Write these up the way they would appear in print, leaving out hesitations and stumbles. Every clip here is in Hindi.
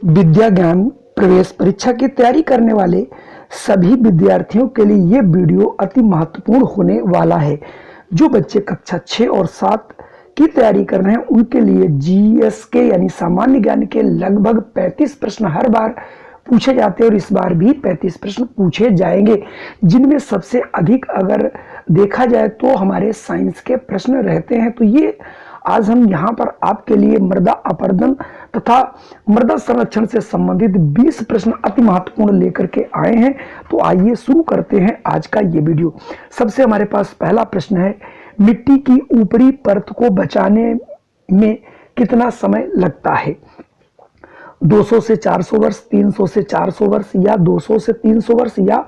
विद्या ज्ञान प्रवेश परीक्षा की तैयारी करने वाले सभी विद्यार्थियों के लिए ये वीडियो अति महत्वपूर्ण होने वाला है। जो बच्चे कक्षा 6 और 7 की तैयारी कर रहे हैं उनके लिए जीएस के यानी सामान्य ज्ञान के लगभग 35 प्रश्न हर बार पूछे जाते हैं और इस बार भी 35 प्रश्न पूछे जाएंगे, जिनमें सबसे अधिक अगर देखा जाए तो हमारे साइंस के प्रश्न रहते हैं। तो ये आज हम यहाँ पर आपके लिए मृदा अपरदन तथा मृदा संरक्षण से संबंधित 20 प्रश्न अति महत्वपूर्ण लेकर के आए हैं। तो आइए शुरू करते हैं आज का ये वीडियो। सबसे हमारे पास पहला प्रश्न है, मिट्टी की ऊपरी परत को बचाने में कितना समय लगता है? 200 से 400 वर्ष, 300 से 400 वर्ष, या 200 से 300 वर्ष, या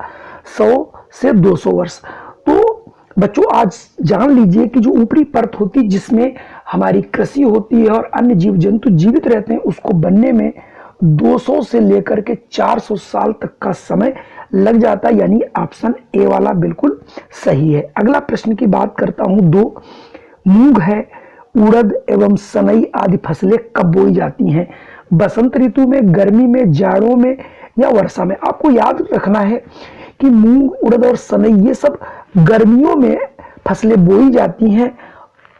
100 से 200 वर्ष। तो बच्चों आज जान लीजिए कि जो ऊपरी परत होती है जिसमें हमारी कृषि होती है और अन्य जीव जंतु जीवित रहते हैं, उसको बनने में 200 से लेकर के 400 साल तक का समय लग जाता है, यानी ऑप्शन ए वाला बिल्कुल सही है। अगला प्रश्न की बात करता हूं। 2 मूंग है, उड़द एवं सनई आदि फसलें कब बोई जाती हैं? बसंत ऋतु में, गर्मी में, जाड़ों में, या वर्षा में? आपको याद रखना है कि मूंग, उड़द और सनई ये सब गर्मियों में फसलें बोई जाती हैं।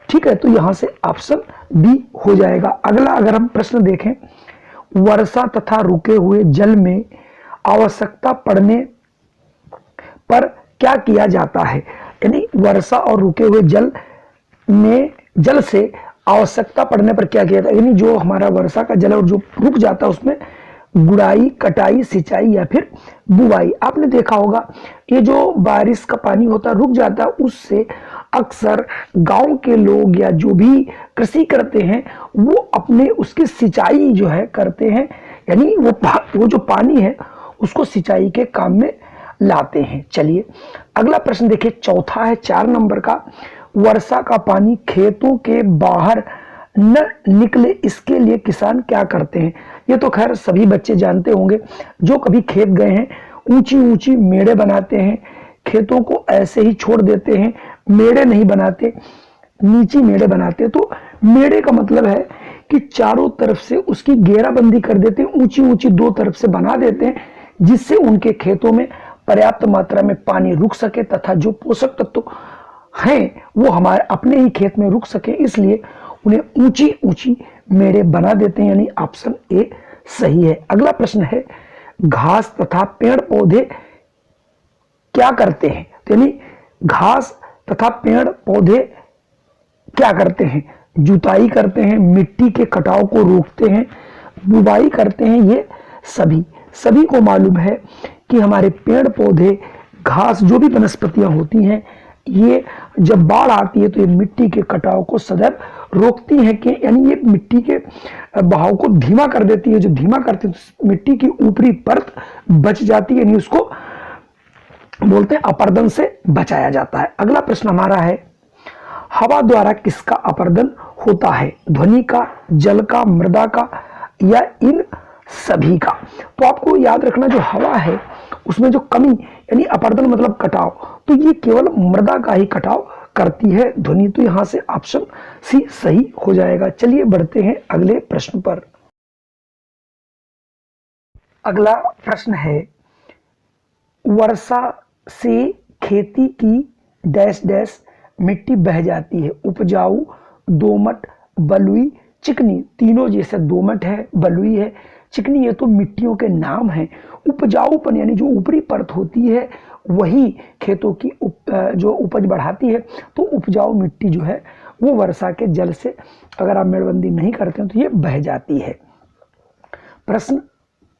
ठीक है, तो यहां से ऑप्शन बी हो जाएगा। अगला अगर हम प्रश्न देखें, वर्षा तथा रुके हुए जल में आवश्यकता पड़ने पर क्या किया जाता है? यानी वर्षा और रुके हुए जल से आवश्यकता पड़ने पर क्या किया जाता है? यानी जो हमारा वर्षा का जल और जो रुक जाता है उसमें गुड़ाई, कटाई, सिंचाई या फिर बुवाई। आपने देखा होगा ये जो बारिश का पानी होता है रुक जाता है, उससे अक्सर गांव के लोग या जो भी कृषि करते हैं वो अपने उसकी सिंचाई जो है करते हैं, यानी वो जो पानी है उसको सिंचाई के काम में लाते हैं। चलिए अगला प्रश्न देखिए, चौथा है 4 नंबर का, वर्षा का पानी खेतों के बाहर न निकले इसके लिए किसान क्या करते हैं? ये तो खैर सभी बच्चे जानते होंगे, जो कभी खेत गए हैं। ऊंची ऊंची मेड़े बनाते हैं, खेतों को ऐसे ही छोड़ देते हैं, मेड़े नहीं बनाते, नीची मेड़े बनाते हैं। तो मेड़े का मतलब है कि चारों तरफ से उसकी घेराबंदी कर देते हैं, ऊंची ऊंची 2 तरफ से बना देते हैं, जिससे उनके खेतों में पर्याप्त मात्रा में पानी रुक सके तथा जो पोषक तत्व हैं वो हमारे अपने ही खेत में रुक सके, इसलिए उन्हें ऊंची ऊंची मेड़े बना देते हैं, यानी ऑप्शन ए सही है। अगला प्रश्न है, घास तथा पेड़ पौधे क्या करते हैं? तो यानी घास तथा पेड़ पौधे क्या करते हैं? जुताई करते हैं, मिट्टी के कटाव को रोकते हैं, बुवाई करते हैं। ये सभी को मालूम है कि हमारे पेड़ पौधे, घास, जो भी वनस्पतियां होती हैं, ये जब बाढ़ आती है तो ये मिट्टी के कटाव को सदैव रोकती हैं, कि यानी ये मिट्टी के बहाव को धीमा कर देती है। जो धीमा करती है तो मिट्टी की ऊपरी परत बच जाती है, यानी उसको बोलते हैं अपरदन से बचाया जाता है। अगला प्रश्न हमारा है, हवा द्वारा किसका अपरदन होता है? ध्वनि का, जल का, मृदा का, या इन सभी का? तो आपको याद रखना, जो हवा है उसमें जो कमी यानी अपरदन मतलब कटाव, तो ये केवल मृदा का ही कटाव करती है, ध्वनि। तो यहां से ऑप्शन सी सही हो जाएगा। चलिए बढ़ते हैं अगले प्रश्न पर। अगला प्रश्न है, वर्षा से खेती की डैश डैश मिट्टी बह जाती है? उपजाऊ, दोमट, बलुई, चिकनी। तीनों जैसे दोमट है, बलुई है, चिकनी, ये तो मिट्टियों के नाम हैं। उपजाऊपन यानी जो ऊपरी परत होती है वही खेतों की जो उपज बढ़ाती है। तो उपजाऊ मिट्टी जो है वो वर्षा के जल से अगर आप मेड़बंदी नहीं करते हैं तो ये बह जाती है। प्रश्न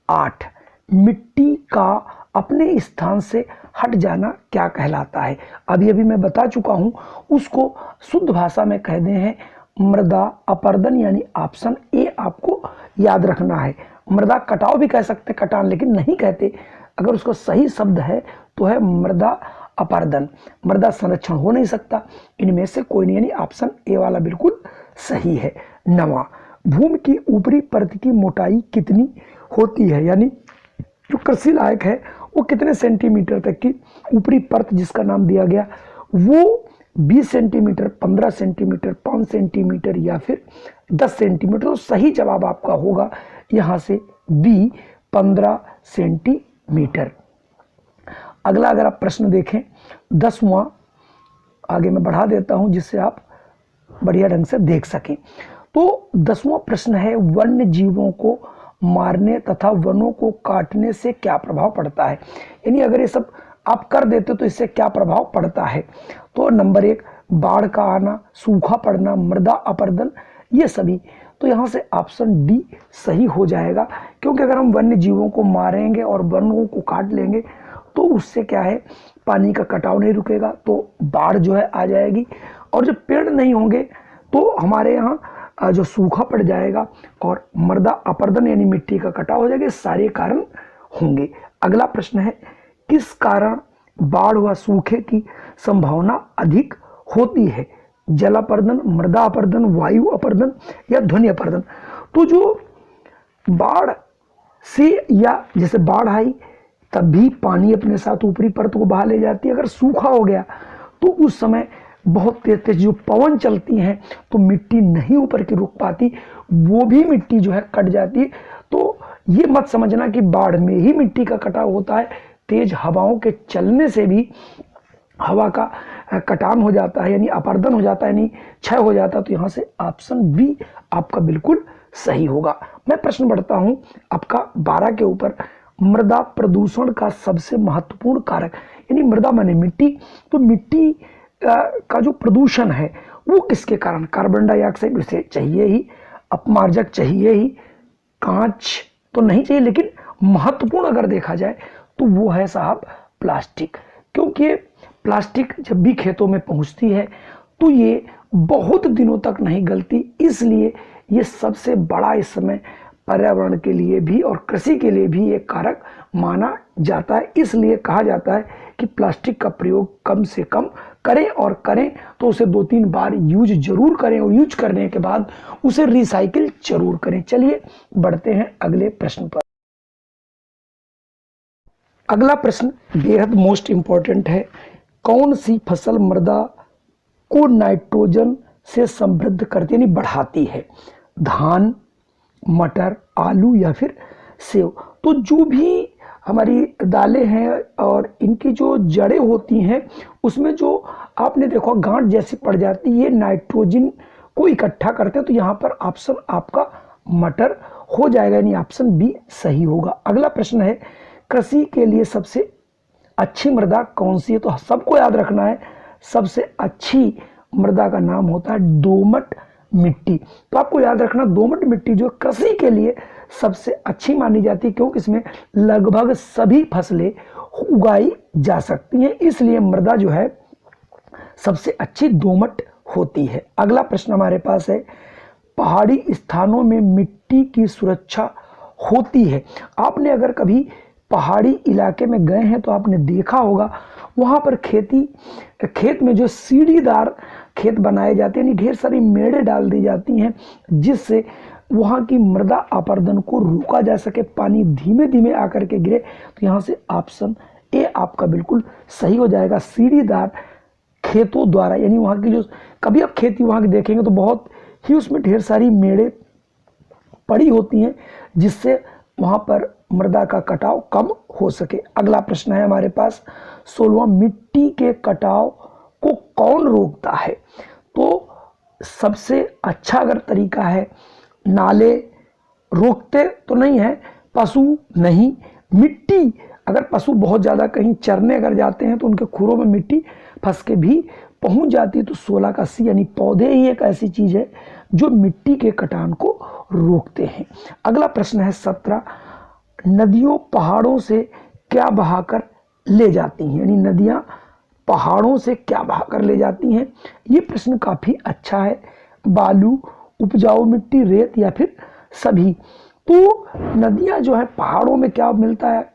8, मिट्टी का अपने स्थान से हट जाना क्या कहलाता है? अभी मैं बता चुका हूं, उसको शुद्ध भाषा में कहते हैं मृदा अपरदन, यानी ऑप्शन ए आपको याद रखना है। मृदा कटाव भी कह सकते, कटान, लेकिन नहीं कहते। अगर उसका सही शब्द है तो है मृदा अपरदन। मृदा संरक्षण हो नहीं सकता, इनमें से कोई नहीं, यानी ऑप्शन ए वाला बिल्कुल सही है। 9, भूमि की ऊपरी परत की मोटाई कितनी होती है? यानी जो कृषि लायक है वो कितने सेंटीमीटर तक की ऊपरी परत जिसका नाम दिया गया, वो 20 सेंटीमीटर, 15 सेंटीमीटर, 5 सेंटीमीटर या फिर 10 सेंटीमीटर? तो सही जवाब आपका होगा यहाँ से बी 15 सेंटीमीटर। अगला अगर आप प्रश्न देखें 10वां, आगे मैं बढ़ा देता हूं जिससे आप बढ़िया ढंग से देख सकें। तो 10वां प्रश्न है, वन्य जीवों को मारने तथा वनों को काटने से क्या प्रभाव पड़ता है। यानी अगर ये सब आप कर देते तो इससे क्या प्रभाव पड़ता है। तो नंबर 1, बाढ़ का आना, सूखा पड़ना, मृदा अपरदन, ये सभी। तो यहाँ से ऑप्शन डी सही हो जाएगा, क्योंकि अगर हम वन्य जीवों को मारेंगे और वनों को काट लेंगे तो उससे क्या है, पानी का कटाव नहीं रुकेगा, तो बाढ़ जो है आ जाएगी, और जब पेड़ नहीं होंगे तो हमारे यहाँ जो सूखा पड़ जाएगा और मृदा अपरदन यानी मिट्टी का कटाव हो जाएगा। सारे कारण होंगे। अगला प्रश्न है, किस कारण बाढ़ व सूखे की संभावना अधिक होती है। जलापर्दन, मृदा अपरदन, वायु अपरदन या ध्वनि अपरदन। तो जो बाढ़ से, या जैसे बाढ़ आई तब भी पानी अपने साथ ऊपरी परत को बहा ले जाती है। अगर सूखा हो गया तो उस समय बहुत तेज तेज जो पवन चलती हैं तो मिट्टी नहीं ऊपर की रुक पाती, वो भी मिट्टी जो है कट जाती है। तो ये मत समझना कि बाढ़ में ही मिट्टी का कटाव होता है, तेज हवाओं के चलने से भी हवा का कटान हो जाता है, यानी अपरदन हो जाता है, यानी क्षय हो जाता है। तो यहाँ से ऑप्शन बी आपका बिल्कुल सही होगा। मैं प्रश्न बढ़ता हूँ आपका 12 के ऊपर, मृदा प्रदूषण का सबसे महत्वपूर्ण कारक, यानी मृदा माने मिट्टी, तो मिट्टी का जो प्रदूषण है वो किसके कारण। कार्बन डाइऑक्साइड उसे चाहिए ही, अपमार्जक चाहिए ही, कांच तो नहीं चाहिए, लेकिन महत्वपूर्ण अगर देखा जाए तो वो है साहब प्लास्टिक। क्योंकि प्लास्टिक जब भी खेतों में पहुंचती है तो ये बहुत दिनों तक नहीं गलती, इसलिए ये सबसे बड़ा इस समय पर्यावरण के लिए भी और कृषि के लिए भी एक कारक माना जाता है। इसलिए कहा जाता है कि प्लास्टिक का प्रयोग कम से कम करें, और करें तो उसे 2-3 बार यूज जरूर करें, और यूज करने के बाद उसे रिसाइकिल जरूर करें। चलिए बढ़ते हैं अगले प्रश्न पर। अगला प्रश्न बेहद मोस्ट इंपॉर्टेंट है, कौन सी फसल मृदा को नाइट्रोजन से समृद्ध करती यानी बढ़ाती है। धान, मटर, आलू या फिर सेव। तो जो भी हमारी दालें हैं और इनकी जो जड़ें होती हैं उसमें जो आपने देखो गांठ जैसी पड़ जाती है, ये नाइट्रोजन को इकट्ठा करते हैं। तो यहाँ पर ऑप्शन आपका मटर हो जाएगा, यानी ऑप्शन बी सही होगा। अगला प्रश्न है, कृषि के लिए सबसे अच्छी मृदा कौन सी है। तो सबको याद रखना है, सबसे अच्छी मृदा का नाम होता है दोमट मिट्टी। तो आपको याद रखना, दोमट मिट्टी जो कृषि के लिए सबसे अच्छी मानी जाती है, क्योंकि इसमें लगभग सभी फसलें उगाई जा सकती हैं, इसलिए मृदा जो है सबसे अच्छी दोमट होती है। अगला प्रश्न हमारे पास है, पहाड़ी स्थानों में मिट्टी की सुरक्षा होती है। आपने अगर कभी पहाड़ी इलाके में गए हैं तो आपने देखा होगा वहां पर खेत में जो सीढ़ीदार खेत बनाए जाते हैं, ढेर सारी मेड़ें डाल दी जाती हैं जिससे वहां की मृदा अपरदन को रोका जा सके, पानी धीमे धीमे आकर के गिरे। तो यहाँ से ऑप्शन ए आपका बिल्कुल सही हो जाएगा। सीढ़ीदार खेतों द्वारा, यानी वहां की जो कभी आप खेती वहां की देखेंगे तो बहुत ही उसमें ढेर सारी मेड़ें पड़ी होती हैं जिससे वहां पर मृदा का कटाव कम हो सके। अगला प्रश्न है हमारे पास 16वां, मिट्टी के कटाव को कौन रोकता है। तो सबसे अच्छा अगर तरीका है, नाले रोकते तो नहीं है, पशु नहीं, मिट्टी अगर पशु बहुत ज़्यादा कहीं चरने अगर जाते हैं तो उनके खुरों में मिट्टी फंस के भी पहुंच जाती है। तो 16 का सी, यानी पौधे ही एक ऐसी चीज़ है जो मिट्टी के कटान को रोकते हैं। अगला प्रश्न है 17, नदियों पहाड़ों से क्या बहाकर ले जाती हैं, यानी नदियां पहाड़ों से क्या बहाकर ले जाती हैं। ये प्रश्न काफी अच्छा है। बालू, उपजाऊ मिट्टी, रेत या फिर सभी। तो नदियां जो है पहाड़ों में क्या मिलता है,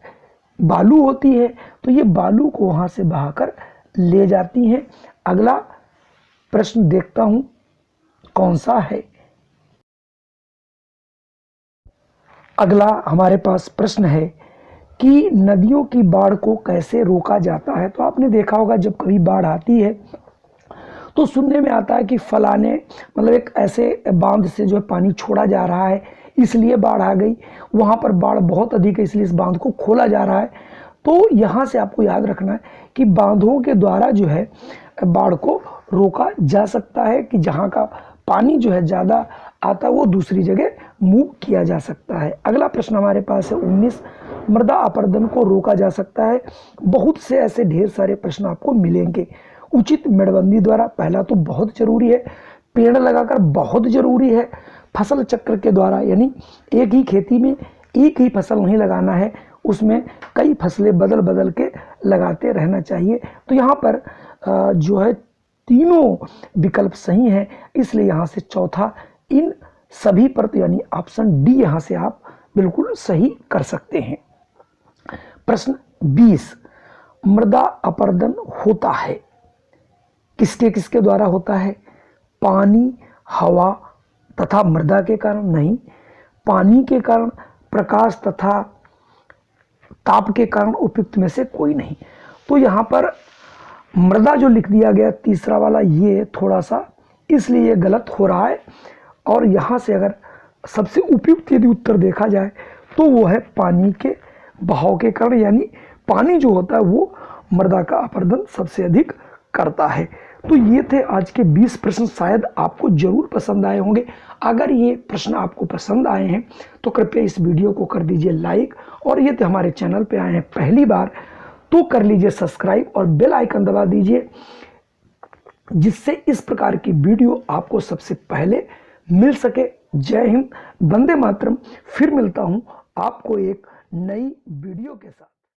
बालू होती है, तो ये बालू को वहां से बहाकर ले जाती हैं। अगला प्रश्न देखता हूं कौन सा है। अगला हमारे पास प्रश्न है कि नदियों की बाढ़ को कैसे रोका जाता है। तो आपने देखा होगा जब कभी बाढ़ आती है तो सुनने में आता है कि फलाने मतलब एक ऐसे बांध से जो है पानी छोड़ा जा रहा है इसलिए बाढ़ आ गई, वहाँ पर बाढ़ बहुत अधिक है इसलिए इस बांध को खोला जा रहा है। तो यहाँ से आपको याद रखना है कि बांधों के द्वारा जो है बाढ़ को रोका जा सकता है, कि जहाँ का पानी जो है ज़्यादा आता है वो दूसरी जगह मूव किया जा सकता है। अगला प्रश्न हमारे पास है 19, मृदा अपरदन को रोका जा सकता है। बहुत से ऐसे ढेर सारे प्रश्न आपको मिलेंगे। उचित मेड़बंदी द्वारा, पहला तो बहुत जरूरी है, पेड़ लगाकर बहुत जरूरी है। फसल चक्र के द्वारा, यानी एक ही खेती में एक ही फसल नहीं लगाना है, उसमें कई फसलें बदल बदल के लगाते रहना चाहिए। तो यहाँ पर जो है तीनों विकल्प सही हैं, इसलिए यहाँ से चौथा इन सभी पर, तो यानी ऑप्शन डी यहाँ से आप बिल्कुल सही कर सकते हैं। प्रश्न 20, मृदा अपरदन होता है किसके किसके द्वारा होता है? पानी, हवा तथा मृदा के कारण नहीं, पानी के कारण, प्रकाश तथा ताप के कारण, उपयुक्त में से कोई नहीं। तो यहाँ पर मृदा जो लिख दिया गया तीसरा वाला, ये थोड़ा सा इसलिए ये गलत हो रहा है। और यहाँ से अगर सबसे उपयुक्त यदि उत्तर देखा जाए तो वो है पानी के बहाव के कारण, यानी पानी जो होता है वो मृदा का अपरदन सबसे अधिक करता है। तो ये थे आज के 20 प्रश्न, शायद आपको जरूर पसंद आए होंगे। अगर ये प्रश्न आपको पसंद आए हैं तो कृपया इस वीडियो को कर दीजिए लाइक, और यदि हमारे चैनल पे आए हैं पहली बार तो कर लीजिए सब्सक्राइब और बेल आइकन दबा दीजिए, जिससे इस प्रकार की वीडियो आपको सबसे पहले मिल सके। जय हिंद, वंदे मातरम। फिर मिलता हूं आपको एक नई वीडियो के साथ।